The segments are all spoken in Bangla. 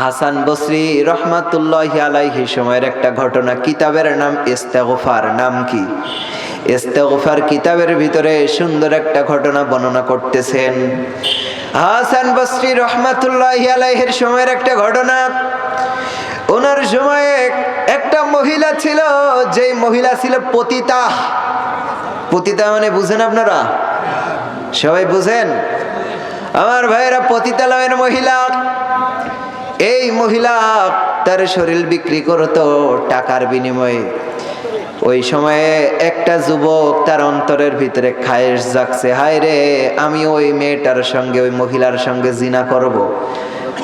হাসান বসরি রহমাতুল্লাহি আলাইহি সময়ের একটা ঘটনা। কিতাবের নাম ইস্তেগফার। নাম কি? ইস্তেগফার। কিতাবের ভিতরে সুন্দর একটা ঘটনা বর্ণনা করতেছেন। হাসান বসরি রহমাতুল্লাহি আলাইহির সময়ের একটা ঘটনা। ওনার সময়ে একটা মহিলা ছিল, যেই মহিলা ছিল পতিতা। পতিতা মানে বুঝেন আপনারা? সবাই বুঝেন? আমার ভাইয়েরা, পতিতালয়ের মহিলা। এই মহিলা তার শরীর বিক্রি করতো টাকার বিনিময়ে। ওই সময়ে একটা যুবক তার অন্তরের ভিতরে খায়েশ জাগছে, হায় রে, আমি ওই মেয়েটার সঙ্গে, ওই মহিলার সঙ্গে জিনা করব।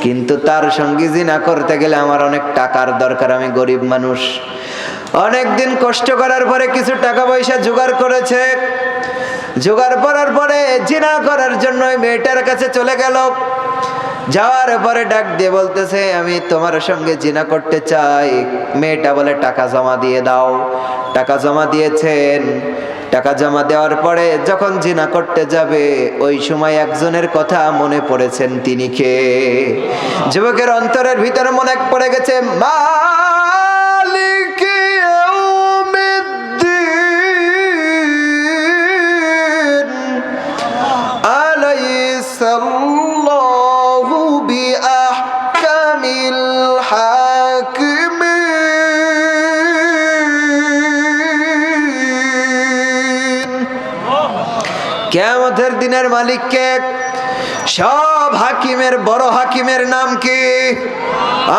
কিন্তু তার সঙ্গে জিনা করতে গেলে আমার অনেক টাকার দরকার, আমি গরিব মানুষ। অনেক দিন কষ্ট করার পরে কিছু টাকা পয়সা জোগাড় করেছে। জোগাড় করার পরে জিনা করার জন্য ওই মেয়েটার কাছে চলে গেল। যাওয়ার পরে ডাক দিয়ে বলতেছে, আমি তোমার সঙ্গে জিনা করতে চাই। মেয়েটা বলে, টাকা জমা দিয়ে দাও। টাকা জমা দিয়েছেন। টাকা জমা দেওয়ার পরে যখন জিনা করতে যাবে, ওই সময় একজনের কথা মনে পড়েছেন। তিনি কে? যুবকের অন্তরের ভিতরে মনে পড়ে গেছে, মালিক ইয়াউমিদ্দিন আলাইহিসসাল্লাহু বিআহকামিল হাকিমিন। কিয়ামতের দিনের মালিক কে? সব হাকিমের বড় হাকিমের নাম কি?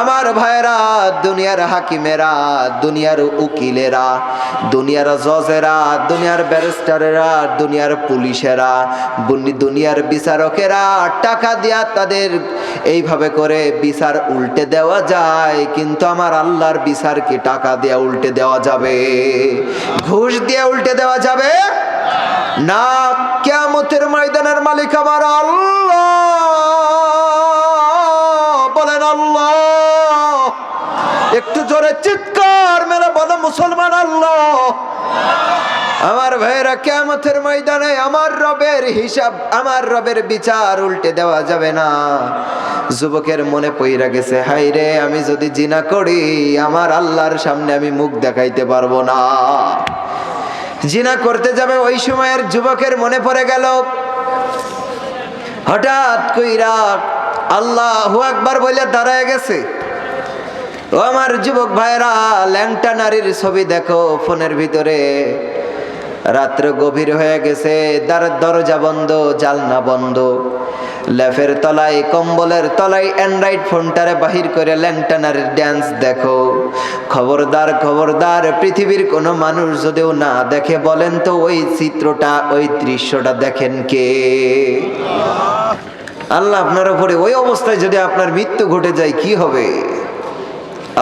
আমার ভাইরা, দুনিয়ার হাকিমেরা, দুনিয়ার উকিলেরা, দুনিয়ার জজেরা, দুনিয়ার ব্যারিস্টারেরা, দুনিয়ার পুলিশেরা, দুনিয়ার বিচারকেরা টাকা দিয়া তাদের এইভাবে করে বিচার উল্টে দেওয়া যায়। কিন্তু আমার আল্লাহর বিচার কি টাকা দিয়া উল্টে দেওয়া যাবে? ঘুষ দিয়ে উল্টে দেওয়া যাবে না। কিয়ামতের ময়দানের মালিক আমার আল্লাহ। বলেন আল্লাহ। একটু জোরে চিৎকার মেরে বলো মুসলমান আল্লাহ। আমার ভাইরা, কিয়ামতের ময়দানে আমার রবের হিসাব, আমার রবের বিচার উল্টে দেওয়া যাবে না। যুবকের মনে পইরা গেছে, হাই রে, আমি যদি জিনা করি আমার আল্লাহর সামনে আমি মুখ দেখাইতে পারবো না। জিনা করতে যাবে। ওই সময়ের যুবকের মনে পড়ে গেল, হঠাৎ কইরা আল্লাহু আকবার বলে দাঁড়ায় গেছে। ও আমার যুবক ভাইরা, ল্যাংটা নারীর ছবি দেখো ফোনের ভিতরে। রাত্র গভীর হয়ে গেছে, দরজা বন্ধ, জালনা বন্ধ। লেফের তলায়, কম্বলের তলায় অ্যান্ড্রয়েড ফোনটারে বাহির করে ল্যাংটা নারীর ড্যান্স দেখো। খবরদার, খবরদার, পৃথিবীর কোনো মানুষ যদিও না দেখে, বলেন তো ওই চিত্রটা, ওই দৃশ্যটা দেখেন কে? আল্লাহ আপনার উপরে ওই অবস্থায় যদি আপনার মৃত্যু ঘটে যায় কি হবে?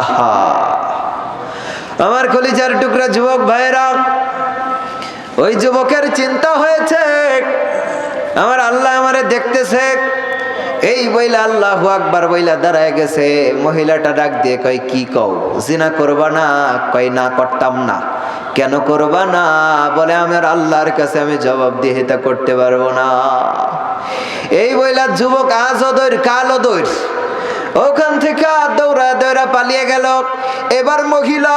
আহা, আমার কলিজার টুকরা যুবক ভাইরা, ওই যুবকের চিন্তা হয়েছে, আমার আল্লাহ আমারে দেখতেছে। এই বইলা আল্লাহু আকবার বইলা দাঁড়ায় গেছে। মহিলাটা ডাক দিয়ে কয়, কি কও, জিনা করবা না? কয়, না, করতাম না। কেন করবা না? বলে, আমার আল্লাহর কাছে আমি জবাবদিহিতা করতে পারবো না। এই বইলা যুবক আজ ওদর কাল ওদর ওখান থেকে দৌড়া দৌড়া পালিয়ে গেল। এবার মহিলা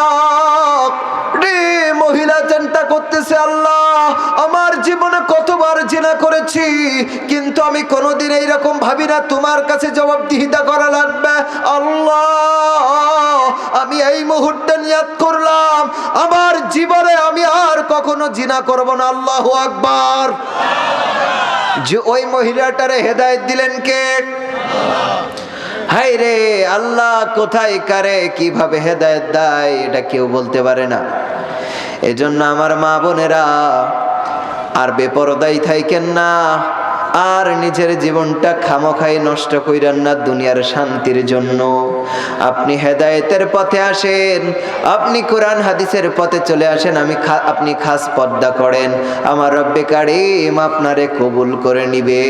চিন্তা করতেছে, আল্লাহ, আমার জীবনে কতবার জিনা করেছি, কিন্তু আমি কোনোদিন এইরকম ভাবি না তোমার কাছে জবাবদিহিতা করা লাগবে। আল্লাহ, আমি এই মুহূর্তে নিয়াত করলাম আমার জীবনে আমি আর কখনো জিনা করব না। আল্লাহু আকবার। যে ওই মহিলাটারে হেদায়েত দিলেন কে? হায় রে, আল্লাহ কোথায় কারে কিভাবে হেদায়েত দেয় এটা কেউ বলতে পারে না। এজন্য আমার মা বোনেরা, আর বেপরদাই থাকেন না, আর নিজের জীবনটা খামোখাই নষ্ট কইরেন না দুনিয়ার শান্তির জন্য। আপনি হেদায়েতের পথে আসেন, আপনি কোরআন হাদিসের পথে চলে আসেন। আপনি খাস পর্দা করেন, আমার রব্বে কারীম আপনারে কবুল করে নিবে।